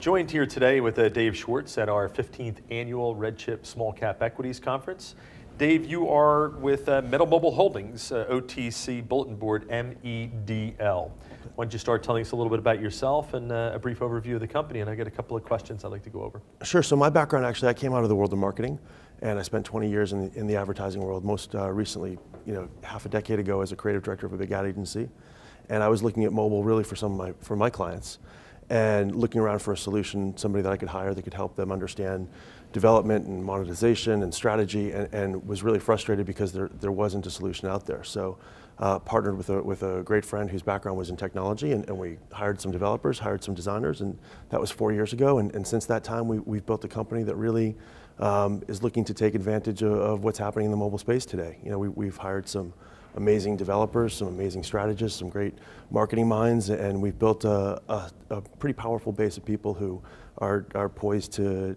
Joined here today with Dave Swartz at our 15th annual Red Chip Small Cap Equities Conference. Dave, you are with MEDL Mobile Holdings, OTC Bulletin Board, MEDL. Why don't you start telling us a little bit about yourself and a brief overview of the company, and I got a couple of questions I'd like to go over. Sure, so my background actually, I came out of the world of marketing, and I spent 20 years in the advertising world, most recently, half a decade ago as a creative director of a big ad agency. And I was looking at mobile really for my clients, and looking around for a solution, somebody that I could hire that could help them understand development and monetization and strategy, and was really frustrated because there wasn't a solution out there. So partnered with a great friend whose background was in technology, and we hired some developers, hired some designers, and that was 4 years ago. And since that time, we've built a company that really is looking to take advantage of what's happening in the mobile space today. We've hired some amazing developers, some amazing strategists, some great marketing minds, and we've built a pretty powerful base of people who are poised to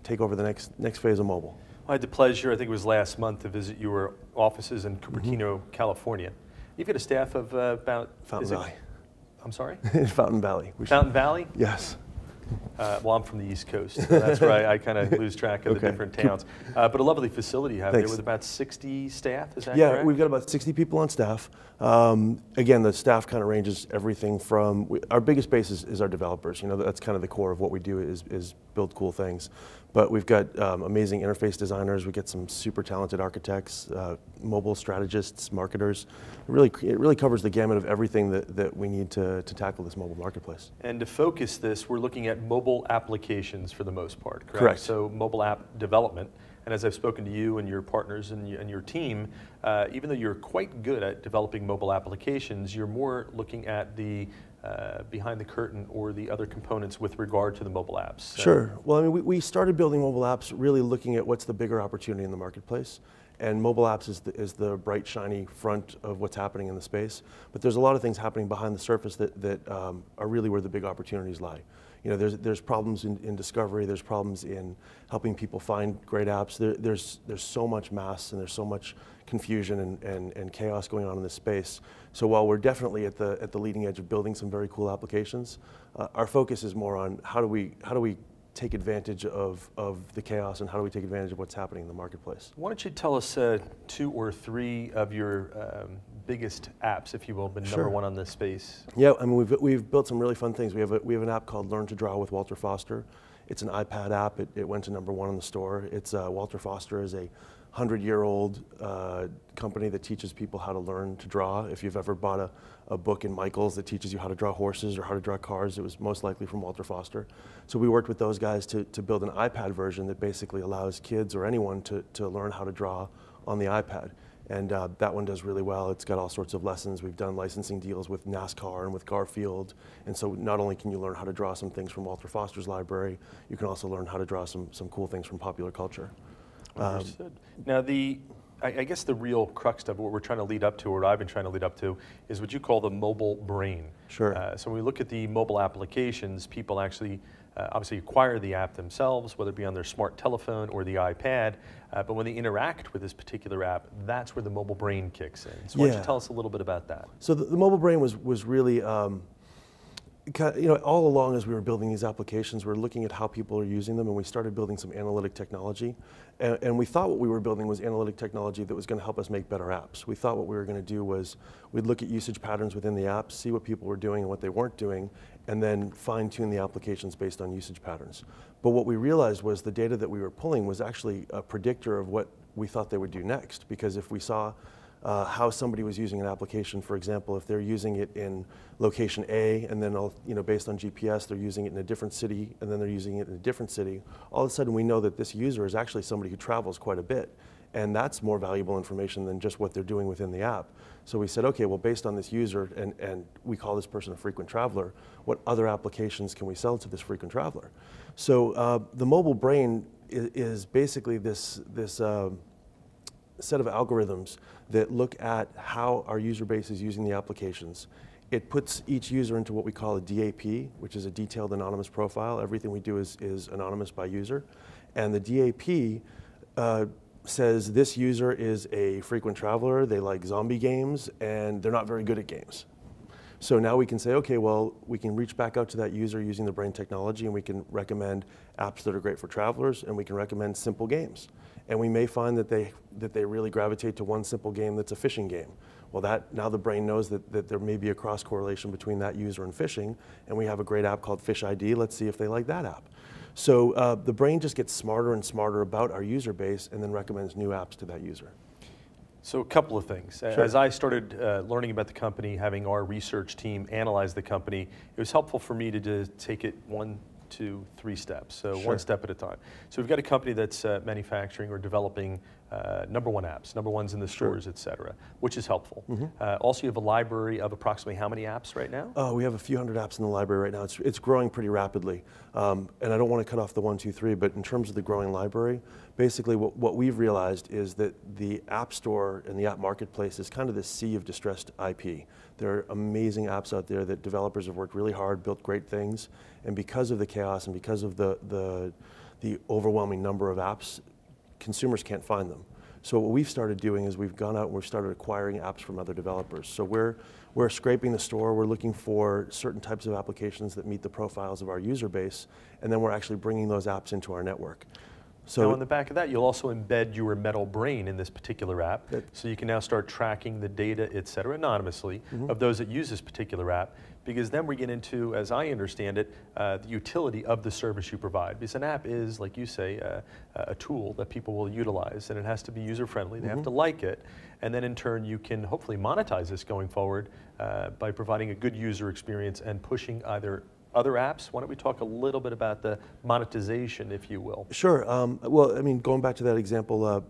take over the next phase of mobile. I had the pleasure, I think it was last month, to visit your offices in Cupertino, California. You've got a staff of about... Fountain Valley. I'm sorry? Fountain Valley. Fountain Valley? Yes. Well, I'm from the East Coast, so that's where I kind of lose track of the different towns. But a lovely facility you have there with about 60 staff, is that correct? Yeah, we've got about 60 people on staff. Again, the staff kind of ranges everything from, our biggest base is our developers. That's kind of the core of what we do is build cool things. But we've got amazing interface designers, we get some super talented architects, mobile strategists, marketers. It really covers the gamut of everything that we need to tackle this mobile marketplace. And to focus this, we're looking at mobile applications for the most part, correct? Correct. So mobile app development. And as I've spoken to you and your partners and your team, even though you're quite good at developing mobile applications, you're more looking at the behind the curtain or the other components with regard to the mobile apps. Sure. Well, I mean, we started building mobile apps really looking at what's the bigger opportunity in the marketplace. And mobile apps is the bright, shiny front of what's happening in the space. But there's a lot of things happening behind the surface that are really where the big opportunities lie. There's problems in discovery, there's problems in helping people find great apps. There's so much mass and there's so much confusion and chaos going on in this space. So while we're definitely at the leading edge of building some very cool applications, our focus is more on how do we take advantage of the chaos, and how do we take advantage of what's happening in the marketplace. Why don't you tell us 2 or 3 of your biggest apps, if you will, but number one on this space? Yeah, I mean, we've built some really fun things. We have an app called Learn to Draw with Walter Foster. It's an iPad app. It went to #1 in the store. It's Walter Foster is a 100-year-old company that teaches people how to learn to draw. If you've ever bought a book in Michael's that teaches you how to draw horses or how to draw cars, it was most likely from Walter Foster. So we worked with those guys to build an iPad version that basically allows kids or anyone to learn how to draw on the iPad. And that one does really well. It's got all sorts of lessons. We've done licensing deals with NASCAR and with Garfield. And so not only can you learn how to draw some things from Walter Foster's library, you can also learn how to draw some cool things from popular culture. Understood. Now, I guess the real crux of what we're trying to lead up to, or what I've been trying to lead up to, is what you call the mobile brain. Sure. So when we look at the mobile applications, people actually obviously acquire the app themselves, whether it be on their smart telephone or the iPad, but when they interact with this particular app, that's where the mobile brain kicks in. So why don't you tell us a little bit about that? So the mobile brain was really, all along as we were building these applications, we were looking at how people are using them, and we started building some analytic technology. And we thought what we were building was analytic technology that was going to help us make better apps. We thought what we were going to do was we'd look at usage patterns within the apps, see what people were doing and what they weren't doing, and then fine-tune the applications based on usage patterns. But what we realized was the data that we were pulling was actually a predictor of what we thought they would do next. Because if we saw how somebody was using an application, for example, if they're using it in location A, and then based on GPS, they're using it in a different city, and then they're using it in a different city, all of a sudden we know that this user is actually somebody who travels quite a bit. And that's more valuable information than just what they're doing within the app. So we said, okay, well, based on this user, and we call this person a frequent traveler, what other applications can we sell to this frequent traveler? So the mobile brain is basically this set of algorithms that look at how our user base is using the applications. It puts each user into what we call a DAP, which is a detailed anonymous profile. Everything we do is anonymous by user. And the DAP says this user is a frequent traveler, they like zombie games, and they're not very good at games. So now we can say, okay, well, we can reach back out to that user using the brain technology, and we can recommend apps that are great for travelers, and we can recommend simple games. And we may find that they really gravitate to one simple game that's a fishing game. Well, now the brain knows that there may be a cross correlation between that user and fishing, and we have a great app called Fish ID. Let's see if they like that app. So the brain just gets smarter and smarter about our user base and then recommends new apps to that user. So a couple of things. Sure. As I started learning about the company, having our research team analyze the company, it was helpful for me to just take it 1, 2, 3 steps, so Sure. one step at a time. So we've got a company that's manufacturing or developing number one apps, number ones in the stores, et cetera, which is helpful. Also, you have a library of approximately how many apps right now? We have a few hundred apps in the library right now. It's growing pretty rapidly. And I don't want to cut off the 1, 2, 3, but in terms of the growing library, basically what we've realized is that the App Store and the app marketplace is kind of this sea of distressed IP. There are amazing apps out there that developers have worked really hard, built great things, and because of the chaos and because of the overwhelming number of apps, consumers can't find them. So what we've started doing is we've gone out and we've started acquiring apps from other developers. So we're scraping the store, we're looking for certain types of applications that meet the profiles of our user base, and then we're actually bringing those apps into our network. So now on the back of that, you'll also embed your MEDL brain in this particular app, so you can now start tracking the data, et cetera, anonymously of those that use this particular app, because then we get into, as I understand it, the utility of the service you provide. Because an app is, like you say, a tool that people will utilize, and it has to be user-friendly, they have to like it, and then in turn you can hopefully monetize this going forward by providing a good user experience and pushing either other apps. Why don't we talk a little bit about the monetization, if you will? Sure. Well, I mean, going back to that example,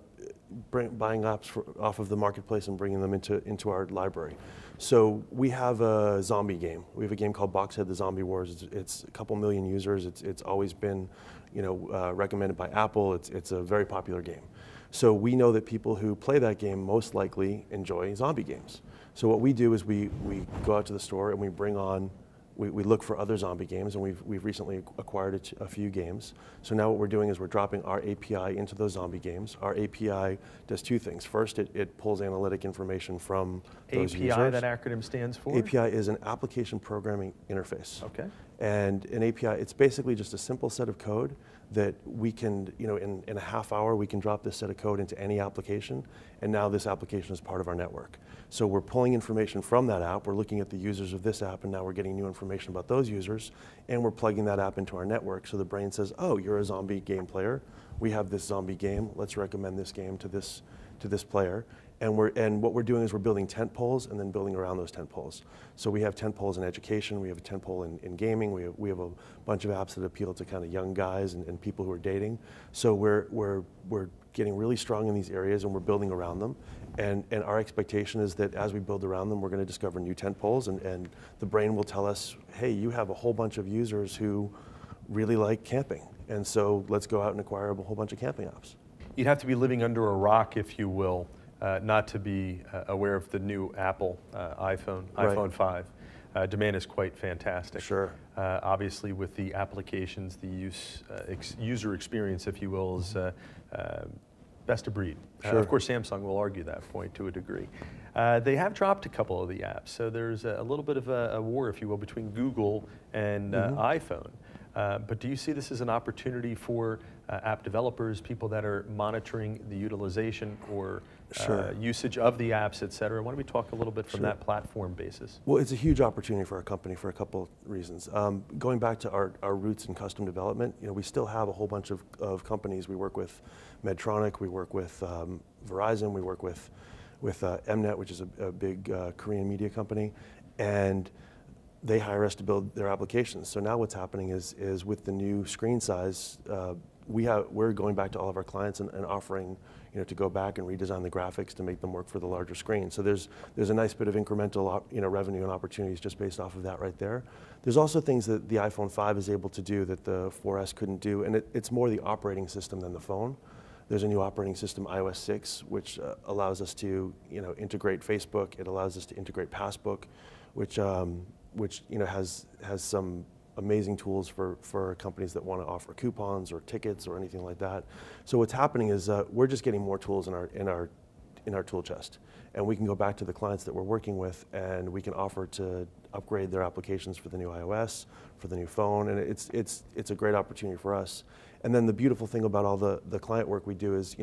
buying apps off of the marketplace and bringing them into our library. So we have a zombie game. We have a game called Boxhead: The Zombie Wars. It's a couple million users. It's always been, recommended by Apple. It's a very popular game. So we know that people who play that game most likely enjoy zombie games. So what we do is we go out to the store and we bring on. We look for other zombie games, and we've recently acquired a few games. So now what we're doing is we're dropping our API into those zombie games. Our API does 2 things. First, it pulls analytic information from those users. API, that acronym stands for? API is an application programming interface. Okay. And an API, it's basically just a simple set of code that we can, in a half hour, we can drop this set of code into any application, and now this application is part of our network. So we're pulling information from that app, we're looking at the users of this app, and now we're getting new information about those users, and we're plugging that app into our network, so the brain says, oh, you're a zombie game player, we have this zombie game, let's recommend this game to this player. And what we're doing is we're building tent poles and then building around those tent poles. So we have tent poles in education, we have a tent pole in gaming, we have a bunch of apps that appeal to kind of young guys and people who are dating. So we're getting really strong in these areas and we're building around them. And our expectation is that as we build around them, we're going to discover new tent poles, and the brain will tell us, hey, you have a whole bunch of users who really like camping. And so let's go out and acquire a whole bunch of camping apps. You'd have to be living under a rock, if you will, not to be aware of the new Apple iPhone 5. Demand is quite fantastic. Sure. Obviously, with the applications, the user experience, if you will, is best of breed. Sure. Of course, Samsung will argue that point to a degree. They have dropped a couple of the apps, so there's a little bit of a war, if you will, between Google and iPhone. But do you see this as an opportunity for app developers, people that are monitoring the utilization or usage of the apps, et cetera? Why don't we talk a little bit from that platform basis? Well, it's a huge opportunity for our company for a couple reasons. Going back to our roots in custom development, we still have a whole bunch of companies. We work with Medtronic, we work with Verizon, we work with Mnet, which is a big Korean media company, and they hire us to build their applications. So now what's happening is with the new screen size, we're going back to all of our clients and offering to go back and redesign the graphics to make them work for the larger screen. So there's a nice bit of incremental revenue and opportunities just based off of that right there. There's also things that the iPhone 5 is able to do that the 4S couldn't do, and it's more the operating system than the phone. There's a new operating system, iOS 6, which allows us to integrate Facebook. It allows us to integrate Passbook, which has some amazing tools for companies that want to offer coupons or tickets or anything like that. So what's happening is we're just getting more tools in our tool chest, and we can go back to the clients that we're working with, and we can offer to upgrade their applications for the new iOS, for the new phone, and it's a great opportunity for us. And then the beautiful thing about all the client work we do is,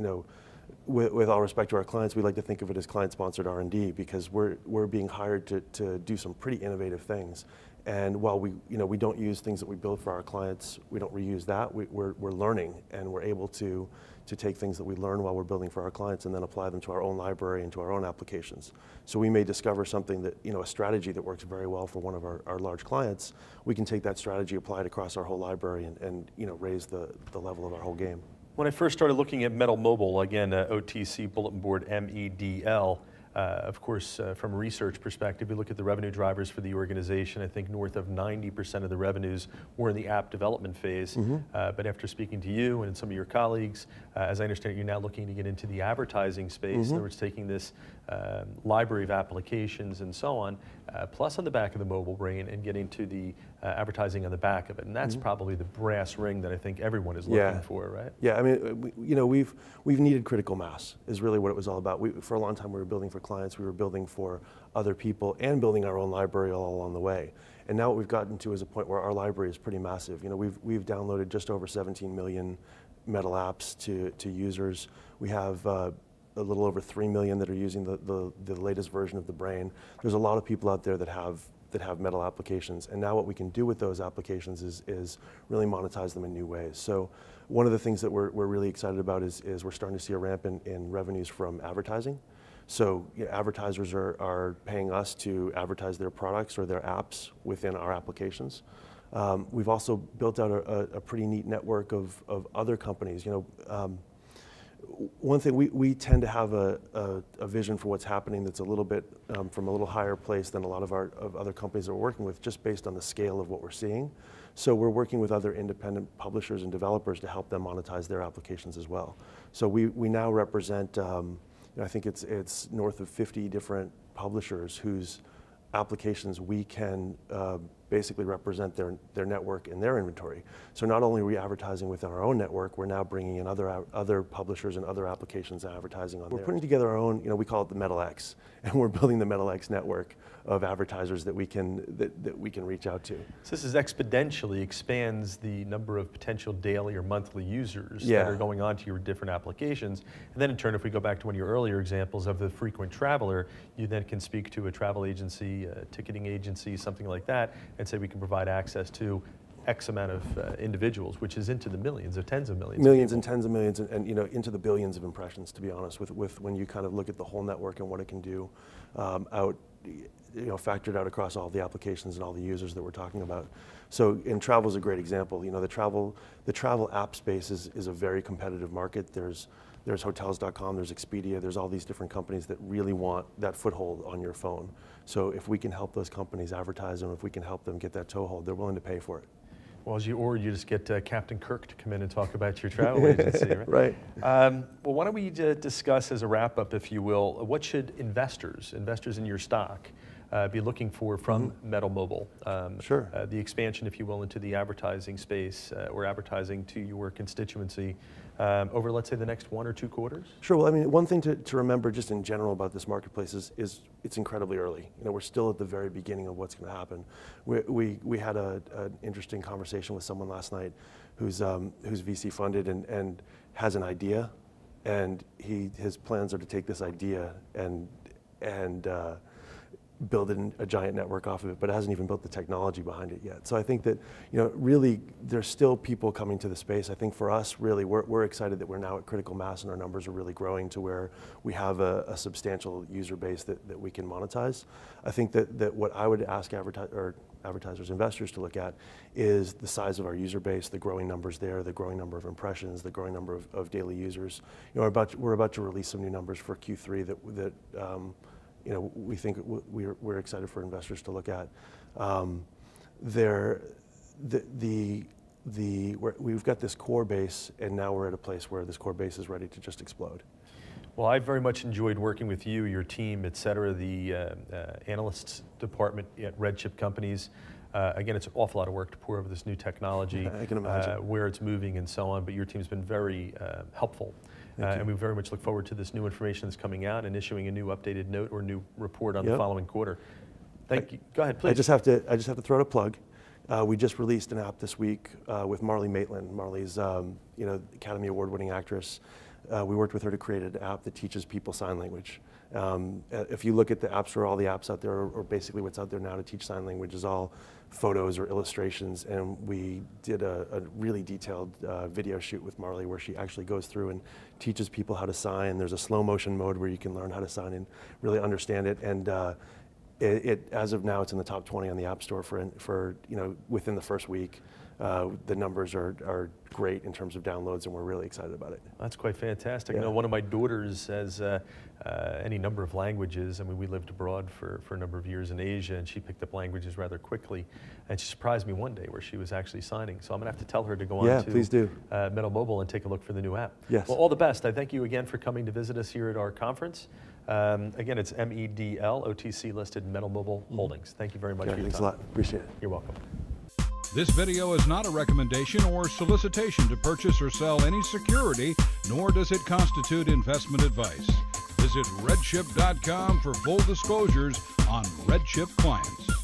with all respect to our clients, we like to think of it as client-sponsored R&D, because we're being hired to do some pretty innovative things. And while we don't use things that we build for our clients, we don't reuse that. We're learning, and we're able to take things that we learn while we're building for our clients and then apply them to our own library and to our own applications. So we may discover something that, a strategy that works very well for one of our large clients. We can take that strategy, apply it across our whole library, and raise the level of our whole game. When I first started looking at MEDL Mobile, again, OTC bulletin board, MEDL, of course, from a research perspective, we look at the revenue drivers for the organization. I think north of 90% of the revenues were in the app development phase. But after speaking to you and some of your colleagues, as I understand it, you're now looking to get into the advertising space. In other words, taking this library of applications and so on, plus on the back of the mobile brain, and getting to the advertising on the back of it. And that's probably the brass ring that I think everyone is looking for, right? Yeah, I mean, we've needed critical mass, is really what it was all about. For a long time, we were building for clients, we were building for other people, and building our own library all along the way. And now what we've gotten to is a point where our library is pretty massive. We've downloaded just over 17 million MEDL apps to users. We have a little over 3 million that are using the latest version of the brain. There's a lot of people out there that have MEDL applications, and now what we can do with those applications is really monetize them in new ways. So one of the things that we're really excited about is we're starting to see a ramp in revenues from advertising. So advertisers are paying us to advertise their products or their apps within our applications. We've also built out a pretty neat network of other companies. One thing, we tend to have a vision for what's happening that's a little bit from a little higher place than a lot of other companies that we're working with, just based on the scale of what we're seeing. So we're working with other independent publishers and developers to help them monetize their applications as well. So we now represent, I think it's north of 50 different publishers whose applications we can basically represent their network and their inventory. So not only are we advertising within our own network, we're now bringing in other publishers and other applications and advertising on there. We're putting together our own, we call it the MEDL X, and we're building the MEDL X network of advertisers that we can reach out to. So this is exponentially expands the number of potential daily or monthly users that are going on to your different applications. And then in turn, if we go back to one of your earlier examples of the frequent traveler, you then can speak to a travel agency, a ticketing agency, something like that, and say we can provide access to X amount of individuals, which is into the millions or tens of millions. Millions and tens of millions, and into the billions of impressions, to be honest, with when you kind of look at the whole network and what it can do factored out across all the applications and all the users that we're talking about. So, and travel is a great example. The travel app space is a very competitive market. There's hotels.com, there's Expedia, there's all these different companies that really want that foothold on your phone. So if we can help those companies advertise and if we can help them get that toehold, they're willing to pay for it. Well, or you just get Captain Kirk to come in and talk about your travel agency, right? Right. Well, why don't we discuss as a wrap-up, if you will, what should investors in your stock, be looking for from MEDL Mobile? Sure. The expansion, if you will, into the advertising space or advertising to your constituency over, let's say, the next 1 or 2 quarters? Sure. Well, I mean, one thing to remember just in general about this marketplace is it's incredibly early. We're still at the very beginning of what's going to happen. We had an interesting conversation with someone last night who's VC funded and has an idea, and his plans are to take this idea and build a giant network off of it, but it hasn't even built the technology behind it yet. So I think that, really there's still people coming to the space. I think for us, really, we're excited that we're now at critical mass and our numbers are really growing to where we have a substantial user base that we can monetize. I think that what I would ask advertisers, investors to look at is the size of our user base, the growing numbers there, the growing number of impressions, the growing number of daily users. We're about to release some new numbers for Q3 that we think we're excited for investors to look at. We've got this core base, and now we're at a place where this core base is ready to just explode. Well, I very much enjoyed working with you, your team, et cetera, the analysts department at RedChip Companies. Again, it's an awful lot of work to pour over this new technology, I can imagine. where it's moving and so on, but your team's been very helpful. And we very much look forward to this new information that's coming out and issuing a new updated note or new report on the following quarter. Thank you. Go ahead, please. I just have to throw out a plug. We just released an app this week with Marlee Maitland. Marlee's, Academy Award-winning actress. We worked with her to create an app that teaches people sign language. If you look at the App Store, all the apps out there, or basically what's out there now to teach sign language, is all photos or illustrations. And we did a really detailed video shoot with Marlee where she actually goes through and teaches people how to sign. There's a slow motion mode where you can learn how to sign and really understand it. And as of now, it's in the top 20 on the App Store for within the first week. The numbers are great in terms of downloads, and we're really excited about it. That's quite fantastic. Yeah. One of my daughters has any number of languages. I mean, we lived abroad for a number of years in Asia, and she picked up languages rather quickly. And she surprised me one day where she was actually signing. So I'm going to have to tell her to go on to please do. MEDL Mobile and take a look for the new app. Yes. Well, all the best. I thank you again for coming to visit us here at our conference. Again, it's MEDL, OTC listed MEDL Mobile Holdings. Thank you very much for your time. Thanks a lot. Appreciate it. You're welcome. This video is not a recommendation or solicitation to purchase or sell any security, nor does it constitute investment advice. Visit redchip.com for full disclosures on RedChip clients.